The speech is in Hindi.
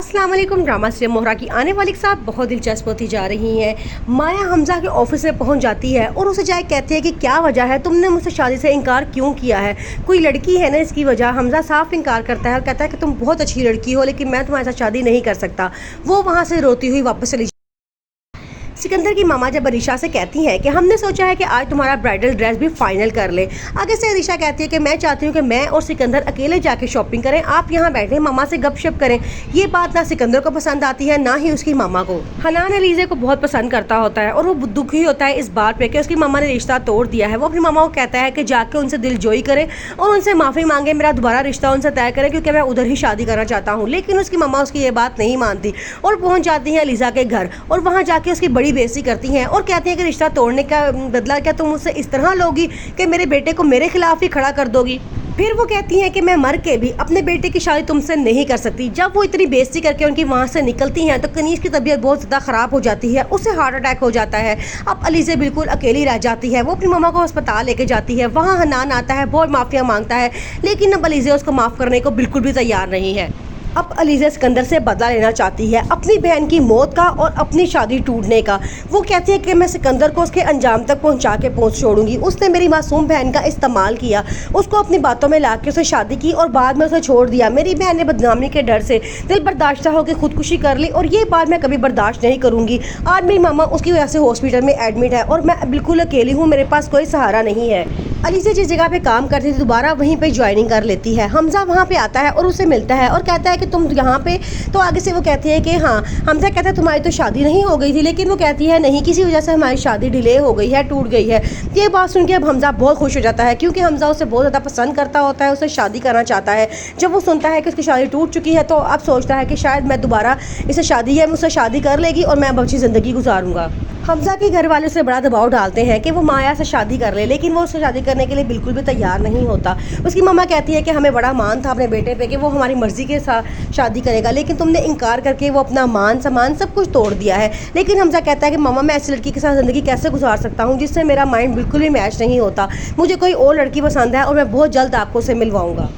अस्सलाम वालेकुम। ड्रामा सीरियल मोहरा की आने वाली के साथ बहुत दिलचस्प होती जा रही है। माया हमजा के ऑफिस में पहुंच जाती है और उसे जाए कहती है कि क्या वजह है, तुमने मुझसे शादी से इनकार क्यों किया है, कोई लड़की है ना इसकी वजह। हमजा साफ इनकार करता है और कहता है कि तुम बहुत अच्छी लड़की हो लेकिन मैं तुम्हारे साथ शादी नहीं कर सकता। वो वहाँ से रोती हुई वापस चली। सिकंदर की मामा जब अरीशा से कहती हैं कि हमने सोचा है कि आज तुम्हारा ब्राइडल ड्रेस भी फाइनल कर ले। आगे से अरीशा कहती है कि मैं चाहती हूँ कि मैं और सिकंदर अकेले जाके शॉपिंग करें, आप यहाँ बैठे मामा से गपशप करें। ये बात ना सिकंदर को पसंद आती है ना ही उसकी मामा को। हनान अलीज़े को बहुत पसंद करता होता है और वो दुखी होता है इस बात पे कि उसकी मामा ने रिश्ता तोड़ दिया है। वो अपनी मामा को कहता है कि जाके उनसे दिल जोई करे और उनसे माफ़ी मांगे, मेरा दोबारा रिश्ता उनसे तय करे क्योंकि मैं उधर ही शादी करना चाहता हूँ। लेकिन उसकी मामा उसकी ये बात नहीं मानती और पहुँच जाती है अलीज़ा के घर और वहाँ जाके उसकी बड़ी बेइज्जती करती हैं और कहती हैं कि रिश्ता तोड़ने का बदला क्या तुम मुझसे इस तरह लोगी कि मेरे बेटे को मेरे खिलाफ ही खड़ा कर दोगी। फिर वो कहती हैं कि मैं मर के भी अपने बेटे की शादी तुमसे नहीं कर सकती। जब वो इतनी बेइज्जती करके उनकी वहाँ से निकलती हैं तो कनीज़ की तबीयत बहुत ज़्यादा ख़राब हो जाती है, उसे हार्ट अटैक हो जाता है। अब अलीज़े बिल्कुल अकेली रह जाती है। वो अपनी मामा को अस्पताल लेके जाती है। वहाँ हनान आता है, बहुत माफ़िया मांगता है लेकिन अब अलीज़े उसको माफ़ करने को बिल्कुल भी तैयार नहीं है। अब अलीज़ा सिकंदर से बदला लेना चाहती है अपनी बहन की मौत का और अपनी शादी टूटने का। वो कहती है कि मैं सिकंदर को उसके अंजाम तक पहुंच छोड़ूंगी। उसने मेरी मासूम बहन का इस्तेमाल किया, उसको अपनी बातों में ला के उसे शादी की और बाद में उसे छोड़ दिया। मेरी बहन ने बदनामी के डर से दिल बर्दाश्त होकर खुदकुशी कर ली और ये बात मैं कभी बर्दाश्त नहीं करूँगी। आज मेरी मामा उसकी वजह से हॉस्पिटल में एडमिट है और मैं बिल्कुल अकेली हूँ, मेरे पास कोई सहारा नहीं है। अलीज़ा जिस जगह पे काम करती थी दोबारा वहीं पे ज्वाइनिंग कर लेती है। हमजा वहाँ पे आता है और उसे मिलता है और कहता है कि तुम यहाँ पे, तो आगे से वो कहती है कि हाँ। हमजा कहता है तुम्हारी तो शादी नहीं हो गई थी, लेकिन वो कहती है नहीं, किसी वजह से हमारी शादी डिले हो गई है, टूट गई है। ये बात सुन के अब हमजा बहुत खुश हो जाता है क्योंकि हमजा उसे बहुत ज़्यादा पसंद करता होता है, उसे शादी करना चाहता है। जब वो सुनता है कि उसकी शादी टूट चुकी है तो अब सोचता है कि शायद मैं दोबारा इसे शादी है मुझसे शादी कर लेगी और मैं अब अच्छी ज़िंदगी गुजारूंगा। हमजा के घर वाले उसे बड़ा दबाव डालते हैं कि वो माया से शादी कर ले, लेकिन वो उससे शादी करने के लिए बिल्कुल भी तैयार नहीं होता। उसकी मम्मा कहती है कि हमें बड़ा मान था अपने बेटे पे कि वो हमारी मर्ज़ी के साथ शादी करेगा, लेकिन तुमने इनकार करके वो अपना मान सम्मान सब कुछ तोड़ दिया है। लेकिन हमजा कहता है कि मम्मा मैं ऐसी लड़की के साथ ज़िंदगी कैसे गुजार सकता हूँ जिससे मेरा माइंड बिल्कुल भी मैच नहीं होता। मुझे कोई और लड़की पसंद है और मैं बहुत जल्द आपको उसे मिलवाऊँगा।